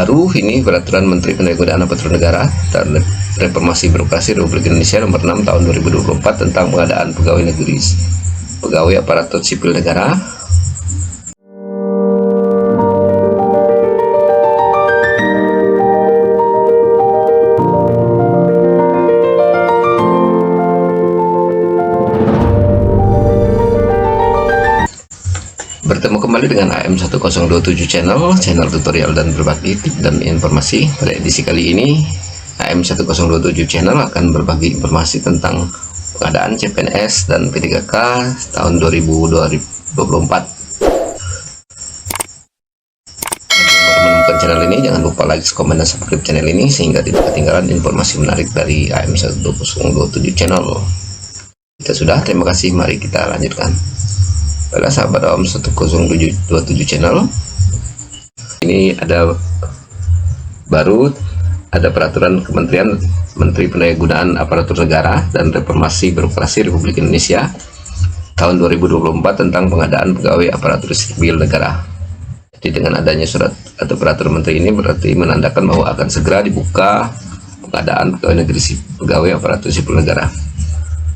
baru ini Peraturan Menteri Pendaya-gunaan Aparatur Negara dan Reformasi Birokrasi Republik Indonesia Nomor 6 Tahun 2024 tentang pengadaan pegawai negeri, pegawai aparatur sipil negara. Bertemu kembali dengan AM1027 channel tutorial dan berbagi tips dan informasi. Pada edisi kali ini AM1027 channel akan berbagi informasi tentang pengadaan CPNS dan P3K tahun 2024. Bagi yang baru menemukan channel ini, jangan lupa like, komen, dan subscribe channel ini sehingga tidak ketinggalan informasi menarik dari AM1027 channel. Kita sudah, terima kasih, mari kita lanjutkan. Pada sahabat AM1027 channel, ini ada peraturan Kementerian Menteri Pendaya-gunaan Aparatur Negara dan Reformasi Birokrasi Republik Indonesia tahun 2024 tentang pengadaan pegawai aparatur sipil negara. Jadi dengan adanya surat atau peraturan menteri ini berarti menandakan bahwa akan segera dibuka pengadaan pegawai negeri pegawai aparatur sipil negara.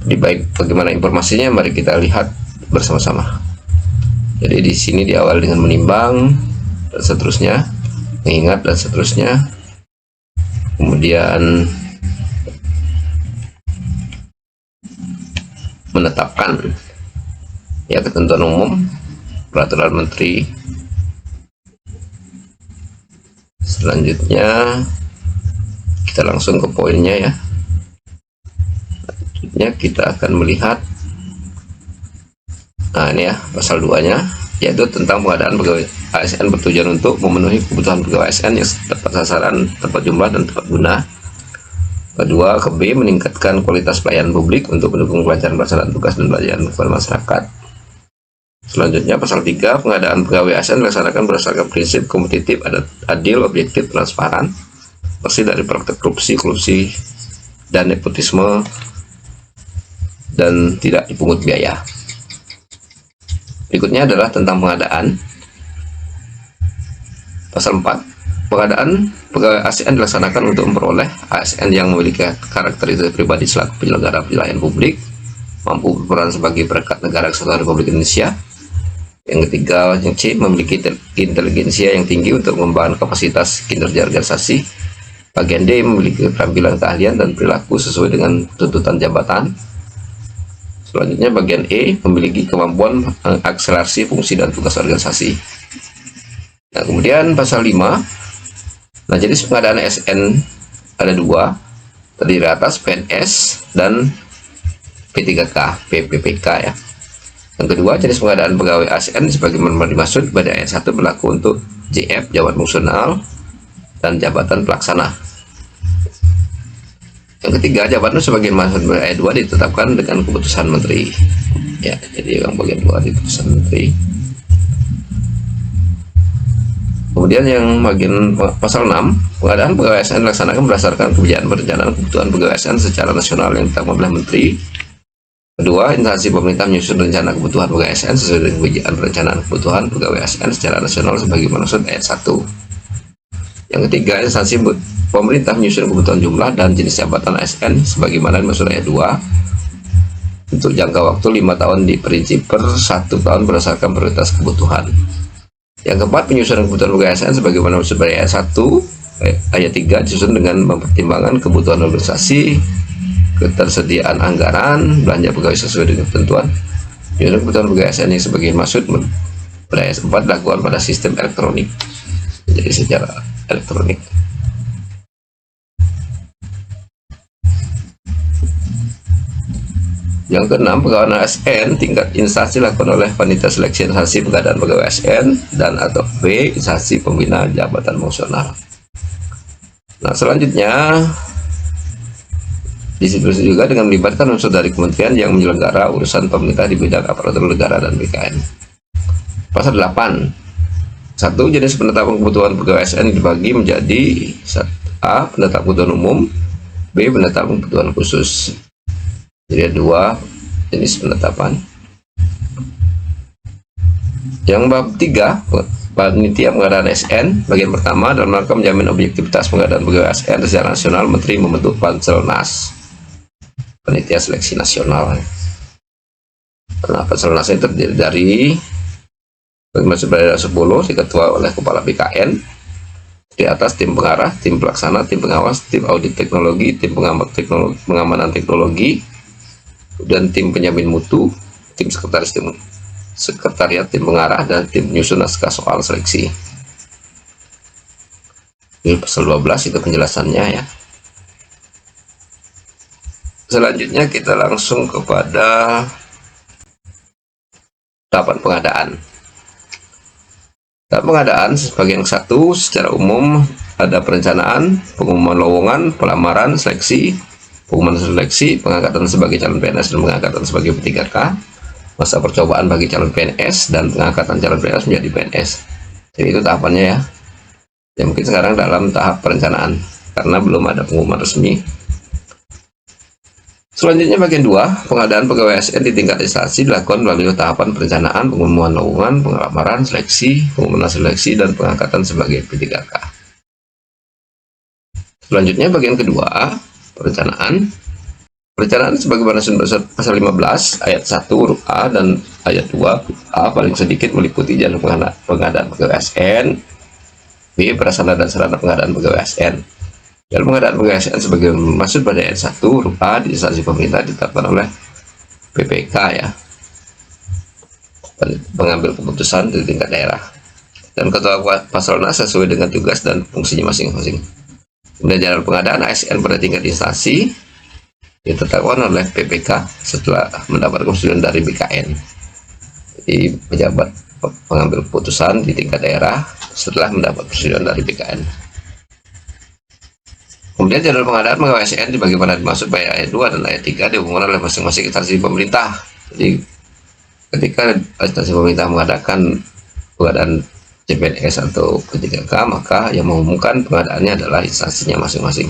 Jadi baik bagaimana informasinya, mari kita lihat bersama-sama. Jadi di sini diawali dengan menimbang dan seterusnya, mengingat dan seterusnya, kemudian menetapkan ya ketentuan umum peraturan menteri. Selanjutnya kita langsung ke poinnya ya. Selanjutnya kita akan melihat, nah ini ya pasal 2 nya, yaitu tentang pengadaan pegawai ASN bertujuan untuk memenuhi kebutuhan pegawai ASN yang tepat sasaran, tepat jumlah, dan tepat guna. Kedua, ke B, meningkatkan kualitas pelayanan publik untuk mendukung kelancaran pelaksanaan tugas dan pelayanan kepada masyarakat. Selanjutnya pasal 3, pengadaan pegawai ASN dilaksanakan berdasarkan prinsip kompetitif, adil, objektif, transparan, bersih dari praktek korupsi dan nepotisme, dan tidak dipungut biaya. Berikutnya adalah tentang pengadaan. Pasal 4, pengadaan pegawai ASN dilaksanakan untuk memperoleh ASN yang memiliki karakteristik pribadi selaku penyelenggara pelayanan publik, mampu berperan sebagai perekat negara kesatuan Republik Indonesia. Yang ketiga, yang C, memiliki intelijensia yang tinggi untuk mengembangkan kapasitas kinerja organisasi. Bagian D, memiliki keterampilan, keahlian, dan perilaku sesuai dengan tuntutan jabatan. Selanjutnya bagian E, memiliki kemampuan mengakselerasi fungsi dan tugas organisasi. Nah, kemudian pasal 5, nah jenis pengadaan ASN ada 2, terdiri atas PNS dan P3K, PPK ya. Yang kedua, jenis pengadaan pegawai ASN sebagaimana dimaksud pada ayat 1 berlaku untuk JF, jabatan fungsional, dan jabatan pelaksana. Yang ketiga, jabatan sebagian maksud ayat 2 ditetapkan dengan keputusan menteri. Ya, jadi yang bagian 2 di keputusan menteri. Kemudian yang bagian pasal 6, pengadaan pegawai ASN dilaksanakan berdasarkan kebijakan perencanaan kebutuhan pegawai ASN secara nasional yang ditetapkan oleh menteri. Kedua, instansi pemerintah menyusun rencana kebutuhan pegawai ASN sesuai dengan kebijakan perencanaan kebutuhan pegawai ASN secara nasional sebagaimana maksud ayat 1. Yang ketiga, instansi pemerintah menyusun kebutuhan jumlah dan jenis jabatan ASN sebagaimana dimaksud ayat 2 untuk jangka waktu 5 tahun diperinci per 1 tahun berdasarkan prioritas kebutuhan. Yang keempat, penyusunan kebutuhan pegawai ASN sebagaimana dimaksud pada ayat 1 ayat 3 disusun dengan mempertimbangkan kebutuhan organisasi, ketersediaan anggaran, belanja pegawai sesuai dengan ketentuan. Penyusunan kebutuhan pegawai ASN yang sebagai maksud pada ayat 4 dilakukan pada sistem elektronik, jadi secara elektronik. Yang keenam, pengadaan ASN tingkat instansi dilakukan oleh panitia seleksi instansi pengadaan pegawai ASN dan atau B, instansi pembina jabatan fungsional. Nah, selanjutnya disiplin juga dengan melibatkan unsur dari kementerian yang menyelenggara urusan pemerintah di bidang aparatur negara dan BKN. Pasal 8, 1, jenis penetapan kebutuhan pegawai ASN dibagi menjadi A, penetapan kebutuhan umum, B, penetapan kebutuhan khusus. Jadi ada 2 jenis penetapan. Yang bab 3, Panitia Pengadaan ASN bagian pertama, dalam rangka menjamin objektivitas pengadaan pegawai ASN secara nasional, Menteri membentuk Panselnas, Panitia Seleksi Nasional. Nah, Panselnas ini terdiri dari masuk pada 10, diketua oleh Kepala BKN, di atas tim pengarah, tim pelaksana, tim pengawas, tim audit teknologi, tim pengamat teknologi, pengamanan teknologi, dan tim penjamin mutu, tim sekretariat, tim pengarah, dan tim penyusun naskah soal seleksi. Ini pasal 12 itu penjelasannya ya. Selanjutnya kita langsung kepada tahapan pengadaan. Tahap pengadaan sebagian 1, secara umum ada perencanaan, pengumuman lowongan, pelamaran, seleksi, pengumuman seleksi, pengangkatan sebagai calon PNS dan pengangkatan sebagai P3K, masa percobaan bagi calon PNS dan pengangkatan calon PNS menjadi PNS. Jadi itu tahapannya ya. Ya mungkin sekarang dalam tahap perencanaan karena belum ada pengumuman resmi. Selanjutnya bagian 2, pengadaan pegawai ASN di tingkat instansi dilakukan melalui tahapan perencanaan, pengumuman lowongan, pengelamaran, seleksi, pengumuman seleksi, dan pengangkatan sebagai P3K. Selanjutnya bagian kedua, perencanaan. Perencanaan sebagaimana pasal 15 ayat 1 huruf A dan ayat 2 A paling sedikit meliputi jalur pengadaan pegawai ASN, B prasarana dan sarana pengadaan pegawai ASN. Jalur pengadaan pegawai ASN sebagai maksud pada ayat 1 huruf A di instansi pemerintah ditetapkan oleh PPK ya, pengambil keputusan di tingkat daerah, dan ketua Pasalnas sesuai dengan tugas dan fungsinya masing-masing. Kemudian jalur pengadaan ASN pada tingkat instansi ditetapkan oleh PPK setelah mendapat persetujuan dari BKN. Jadi pejabat pengambil keputusan di tingkat daerah setelah mendapat persetujuan dari BKN. Kemudian jalur pengadaan pegawai ASN dibagaimana dimaksud pada ayat 2 dan ayat 3 dihubungkan oleh masing-masing instansi pemerintah. Jadi ketika instansi pemerintah mengadakan pengadaan CPNS atau P3K, maka yang mengumumkan pengadaannya adalah instansinya masing-masing.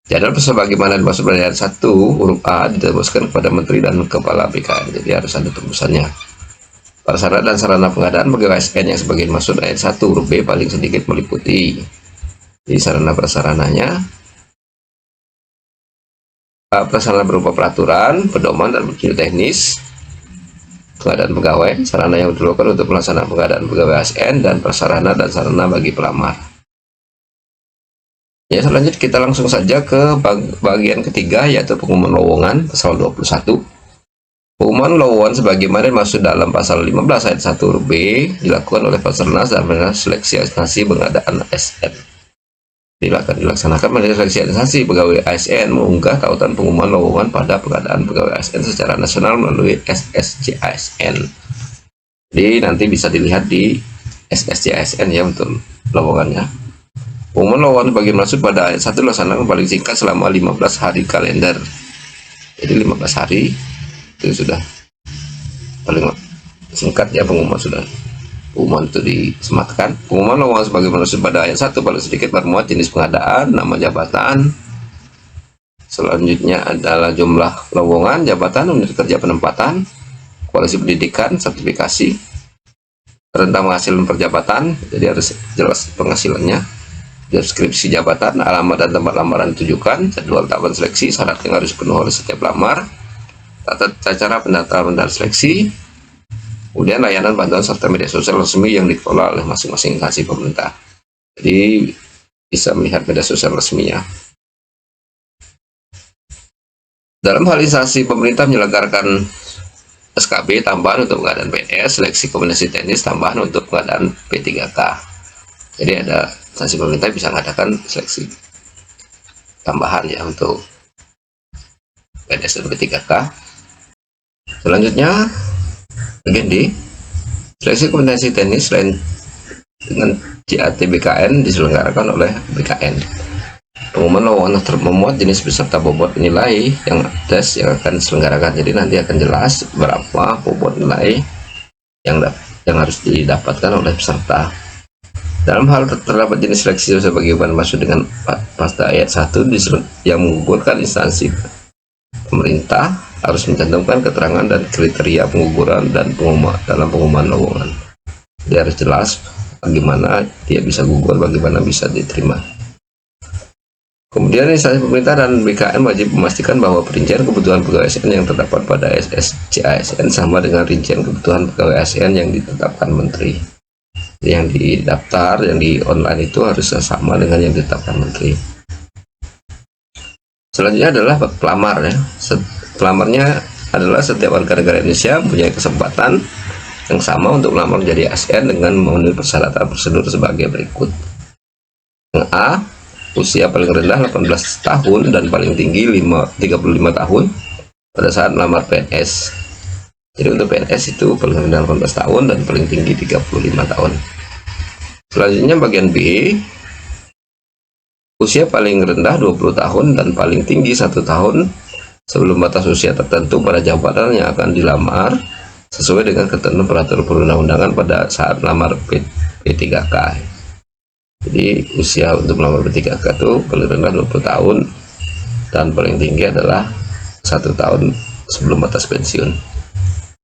Jadwal sebagaimana dimaksud pada ayat 1 huruf A ditembuskan kepada Menteri dan Kepala BKN, jadi harus ada tembusannya. Prasarana dan sarana pengadaan pegawai ASN yang sebagian maksud ayat 1 huruf B paling sedikit meliputi. Jadi sarana prasarananya prasarana berupa peraturan, pedoman, dan petunjuk teknis pengadaan pegawai, sarana yang diperlukan untuk pelaksanaan pengadaan pegawai ASN, dan prasarana dan sarana bagi pelamar. Ya, selanjutnya kita langsung saja ke bagian ketiga, yaitu pengumuman lowongan pasal 21. Pengumuman lowongan sebagaimana dimaksud dalam pasal 15 ayat 1 huruf B dilakukan oleh Pasalnas dan seleksi instansi pengadaan ASN. Dilaksanakan melalui seleksi instansi pegawai ASN mengunggah tautan pengumuman lowongan pada pengadaan pegawai ASN secara nasional melalui SSC ASN. Jadi nanti bisa dilihat di SSC ASN ya untuk lowongannya. Pengumuman lowongan bagi maksud pada ayat 1 dilaksanakan paling singkat selama 15 hari kalender. Jadi 15 hari itu sudah paling singkat ya pengumuman sudah. Pengumuman itu disematkan. Pengumuman lowongan sebagai maksud pada ayat 1 paling sedikit bermuat jenis pengadaan, nama jabatan. Selanjutnya adalah jumlah lowongan, jabatan, unit kerja penempatan, kualifikasi pendidikan, sertifikasi, rentang penghasilan per jabatan, jadi harus jelas penghasilannya. Deskripsi jabatan, alamat dan tempat lamaran ditujukan, jadwal tahapan seleksi, syarat yang harus dipenuhi oleh setiap lamar, tata cara pendaftaran dan seleksi, kemudian layanan bantuan serta media sosial resmi yang dikelola oleh masing-masing instansi pemerintah. Jadi bisa melihat media sosial resminya. Dalam hal instansi pemerintah menyelenggarakan SKB tambahan untuk pengadaan PNS, seleksi kompetensi teknis tambahan untuk pengadaan P3K. Jadi ada instansi pemerintah bisa mengadakan seleksi tambahan ya untuk PNS dan P3K. Selanjutnya bagian D, seleksi kompetensi teknis lain dengan CAT BKN diselenggarakan oleh BKN. Pengumuman lowongan memuat jenis peserta bobot nilai yang tes yang akan diselenggarakan. Jadi nanti akan jelas berapa bobot nilai yang harus didapatkan oleh peserta. Dalam hal terdapat jenis seleksi sebagaimana maksud dengan pada ayat 1 yang menggugurkan instansi pemerintah harus mencantumkan keterangan dan kriteria pengguguran dan dalam pengumuman lowongan. Jadi harus jelas bagaimana dia bisa gugur, bagaimana bisa diterima. Kemudian instansi pemerintah dan BKN wajib memastikan bahwa perincian kebutuhan pegawai ASN yang terdapat pada SSC ASN sama dengan rincian kebutuhan pegawai ASN yang ditetapkan Menteri. Yang didaftar, yang di online itu harus sama dengan yang ditetapkan Menteri. Selanjutnya adalah pelamar ya. Pelamarnya adalah setiap warga negara Indonesia mempunyai kesempatan yang sama untuk melamar menjadi ASN dengan memenuhi persyaratan prosedur sebagai berikut. Yang A, usia paling rendah 18 tahun dan paling tinggi 35 tahun pada saat melamar PNS. Jadi untuk PNS itu paling rendah 18 tahun dan paling tinggi 35 tahun. Selanjutnya bagian B, usia paling rendah 20 tahun dan paling tinggi 1 tahun sebelum batas usia tertentu pada jabatan yang akan dilamar sesuai dengan ketentuan peraturan perundang-undangan pada saat melamar P3K. Jadi usia untuk melamar P3K itu paling rendah 20 tahun dan paling tinggi adalah 1 tahun sebelum batas pensiun.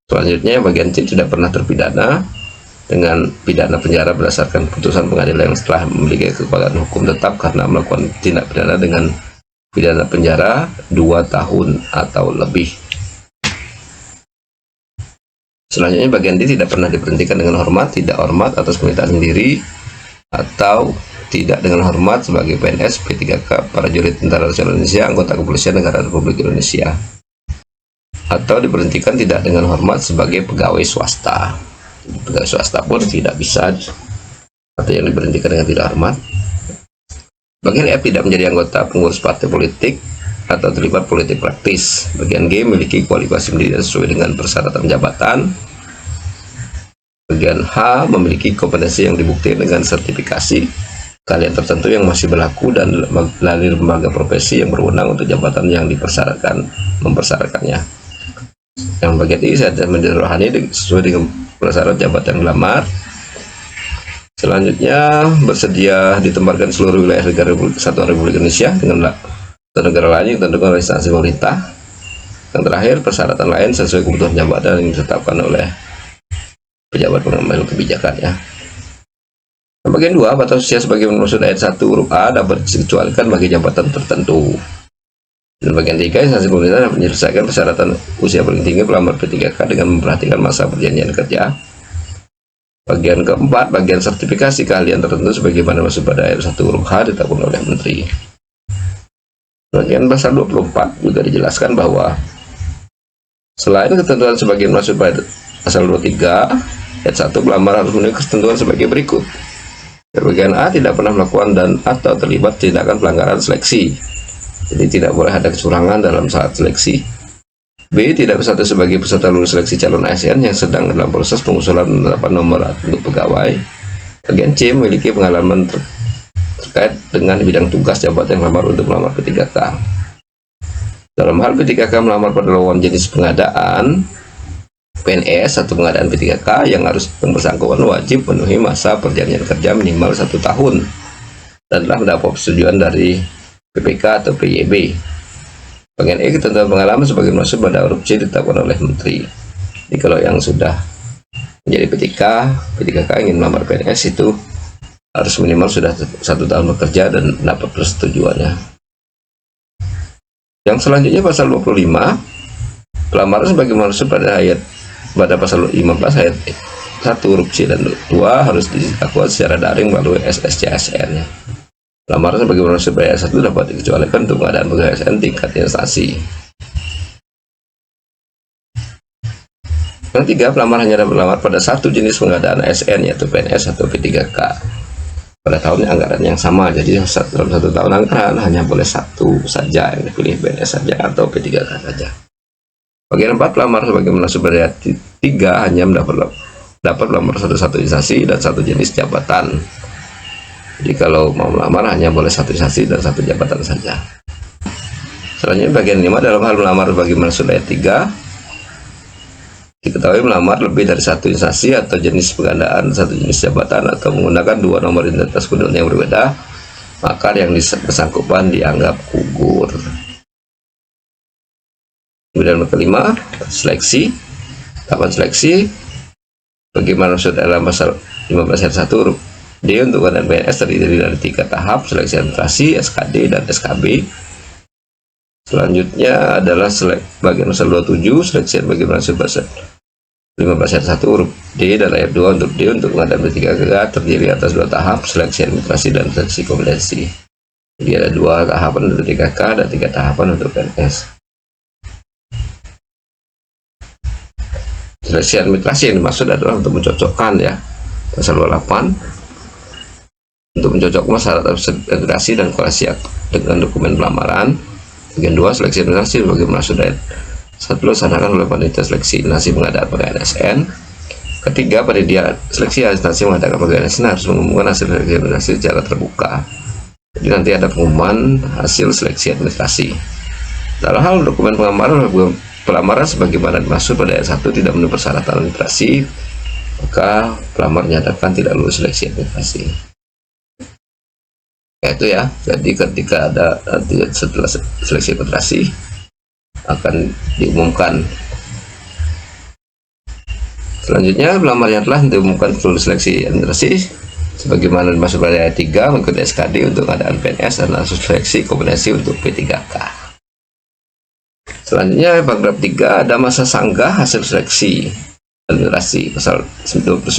Selanjutnya bagian C, tidak pernah terpidana dengan pidana penjara berdasarkan putusan pengadilan yang setelah memiliki kekuatan hukum tetap karena melakukan tindak pidana dengan pidana penjara 2 tahun atau lebih. Selanjutnya bagian D, tidak pernah diberhentikan dengan hormat, tidak hormat atas permintaan sendiri atau tidak dengan hormat sebagai PNS, P3K, prajurit Tentara Nasional Indonesia, anggota Kepolisian Negara Republik Indonesia, atau diberhentikan tidak dengan hormat sebagai pegawai swasta. Pegawai swasta pun tidak bisa atau yang diberhentikan dengan tidak hormat. Bagian F, tidak menjadi anggota pengurus partai politik atau terlibat politik praktis. Bagian G, memiliki kualifikasi pendidikan sesuai dengan persyaratan jabatan. Bagian H, memiliki kompetensi yang dibuktikan dengan sertifikasi keahlian tertentu yang masih berlaku dan melalui lembaga profesi yang berwenang untuk jabatan yang mempersyaratkannya. Yang bagian I, saya menjadi rohani sesuai dengan prasyarat jabatan dilamar. Selanjutnya, bersedia ditempatkan seluruh wilayah negara Kesatuan Republik Indonesia dengan negara lain yang ditentukan oleh instansi pemerintah. Yang terakhir, persyaratan lain sesuai kebutuhan jabatan yang ditetapkan oleh pejabat pengambil kebijakan ya. Yang bagian 2, batas usia sebagai maksud ayat 1 huruf A dapat dikecualikan bagi jabatan tertentu. Dan bagian 3, instansi pemerintah dapat menyelesaikan persyaratan usia paling tinggi pelamar P3K dengan memperhatikan masa perjanjian kerja. Bagian keempat, bagian sertifikasi keahlian tertentu sebagaimana masuk pada ayat 1 huruf H ditetapkan oleh Menteri. Bagian pasal 24 juga dijelaskan bahwa selain ketentuan sebagian masuk pada pasal 23 ayat 1, pelamar harus memenuhi ketentuan sebagai berikut. Bagian A, tidak pernah melakukan dan atau terlibat tindakan pelanggaran seleksi. Jadi tidak boleh ada kecurangan dalam saat seleksi. B, tidak bersatu sebagai peserta lulus seleksi calon ASN yang sedang dalam proses pengusulan penetapan nomor untuk pegawai. Bagian C, memiliki pengalaman terkait dengan bidang tugas jabatan yang melamar untuk melamar P3K. Dalam hal P3K melamar pada lowongan jenis pengadaan PNS atau pengadaan P3K, yang bersangkutan wajib memenuhi masa perjanjian kerja minimal 1 tahun dan telah mendapat persetujuan dari PPK atau PYB. Bagian E, ketentuan pengalaman sebagai masuk pada huruf C ditetapkan oleh Menteri. Jadi kalau yang sudah menjadi P3K ingin melamar PNS itu harus minimal sudah 1 tahun bekerja dan dapat persetujuannya. Yang selanjutnya pasal 25, pelamaran sebagai masuk pada pasal 15 ayat 1 huruf C dan 2 harus dilakukan secara daring melalui SSC ASN ya. Lamaran sebagai manusia bayar 1 dapat dikecualikan untuk pengadaan pegawai ASN tingkat instansi. Yang 3, pelamar hanya dapat melamar pada satu jenis pengadaan ASN yaitu PNS atau P3K pada tahun anggaran yang sama. Jadi dalam 1 tahun anggaran hanya boleh 1 saja yang dipilih, PNS saja atau P3K saja. Bagian 4, pelamar sebagai manusia bayar 3 hanya dapat melamar satu instansi dan 1 jenis jabatan. Jadi kalau mau melamar hanya boleh 1 instansi dan 1 jabatan saja. Selanjutnya bagian 5, dalam hal melamar bagi maksud ayat 3, diketahui melamar lebih dari 1 instansi atau jenis pengadaan 1 jenis jabatan atau menggunakan 2 nomor identitas kependudukan yang berbeda, maka yang bersangkutan dianggap gugur. Kemudian yang kelima, seleksi. Tahapan seleksi bagaimana maksud dalam pasal 15 ayat 1 huruf D untuk pengadaan PNS terdiri dari 3 tahap, seleksi administrasi, SKD, dan SKB. Selanjutnya adalah bagian pasal 27, seleksi bagi mahasiswa pasal 15 ayat 1 huruf D dan ayat 2 untuk D untuk pengadaan P3K terdiri atas 2 tahap, seleksi administrasi dan seleksi kompetensi. Jadi ada 2 tahapan untuk P3K dan 3 tahapan untuk PNS. Seleksi administrasi yang dimaksud adalah untuk mencocokkan ya, pasal 28 untuk mencocokkan syarat administrasi dan kualifikasi dengan dokumen pelamaran. Bagian 2 seleksi administrasi bagi maksud ayat 1 dilaksanakan oleh panitia seleksi administrasi pengadaan pegawai ASN. Ketiga, panitia seleksi administrasi mengadakan pegawai ASN harus mengumumkan hasil seleksi administrasi secara terbuka. Jadi nanti ada pengumuman hasil seleksi administrasi. Dalam hal dokumen pelamaran sebagaimana dimaksud pada ayat 1 tidak memenuhi persyaratan administrasi, maka pelamar menyatakan tidak lulus seleksi administrasi. Ya, itu ya. Jadi ketika ada nanti setelah seleksi administrasi akan diumumkan. Selanjutnya, pelamar yang telah diumumkan lulus seleksi administrasi sebagaimana dimaksud pada ayat 3 mengikuti SKD untuk pengadaan PNS dan langsung seleksi kompetensi untuk P3K. Selanjutnya, paragraf 3 ada masa sanggah hasil seleksi administrasi. Pasal 29,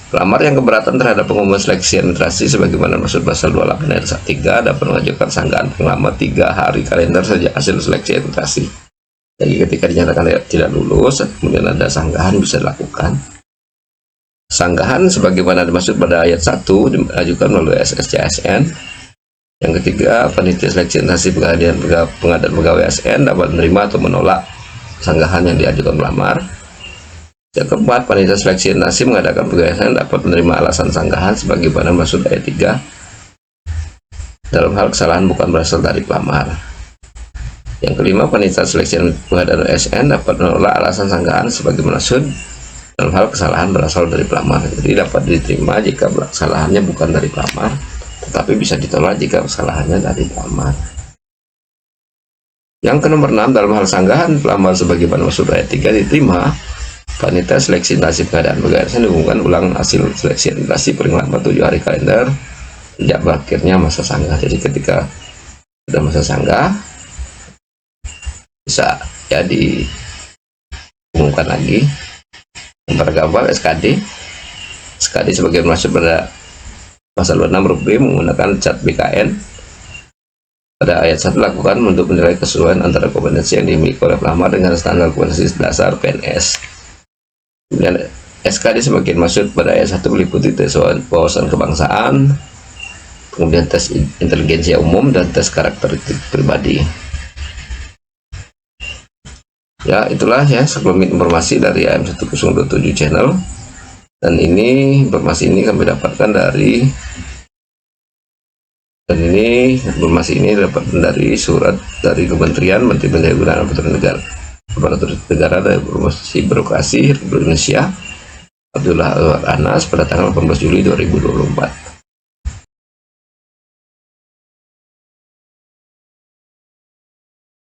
pelamar yang keberatan terhadap pengumuman seleksi administrasi sebagaimana maksud pasal 28 ayat 3 dapat mengajukan sanggahan selama 3 hari kalender sejak hasil seleksi administrasi. Jadi ketika dinyatakan tidak lulus, kemudian ada sanggahan bisa dilakukan. Sanggahan sebagaimana dimaksud pada ayat 1 diajukan melalui SSCASN. Yang ketiga, panitia seleksi administrasi pengadaan pegawai ASN dapat menerima atau menolak sanggahan yang diajukan pelamar. Yang keempat, panitia seleksi administrasi mengadakan pegawai ASN dapat menerima alasan sanggahan sebagaimana maksud ayat 3 dalam hal kesalahan bukan berasal dari pelamar. Yang kelima, panitia seleksi pengadaan ASN dapat menolak alasan sanggahan sebagaimana maksud dalam hal kesalahan berasal dari pelamar. Jadi dapat diterima jika kesalahannya bukan dari pelamar, tetapi bisa ditolak jika kesalahannya dari pelamar. Yang ke-6, dalam hal sanggahan pelamar sebagaimana maksud ayat 3 diterima, panitia seleksi administrasi pengadaan pegawai ASN diumumkan ulang hasil seleksi administrasi paling lambat 7 hari kalender sejak berakhirnya masa sanggah. Jadi ketika sudah masa sanggah bisa ya diumumkan lagi. Yang paragraf SKD sebagai masuk pada pasal 26 huruf B menggunakan cat BKN pada ayat 1 lakukan untuk menilai kesesuaian antara kompetensi yang dimiliki oleh pelamar dengan standar kompetensi dasar PNS. Kemudian SKD sebagian maksud pada ayat 1 meliputi tes wawasan kebangsaan, kemudian tes inteligensia umum dan tes karakteristik pribadi. Ya, itulah ya sekelumit informasi dari AM1027 channel. Dan informasi ini kami dapatkan dari surat dari Kementerian Menteri Pendaya Aparatur Negara dan Promosi Birokrasi Republik Indonesia Abdullah Anwar Anas pada tanggal 18 Juli 2024.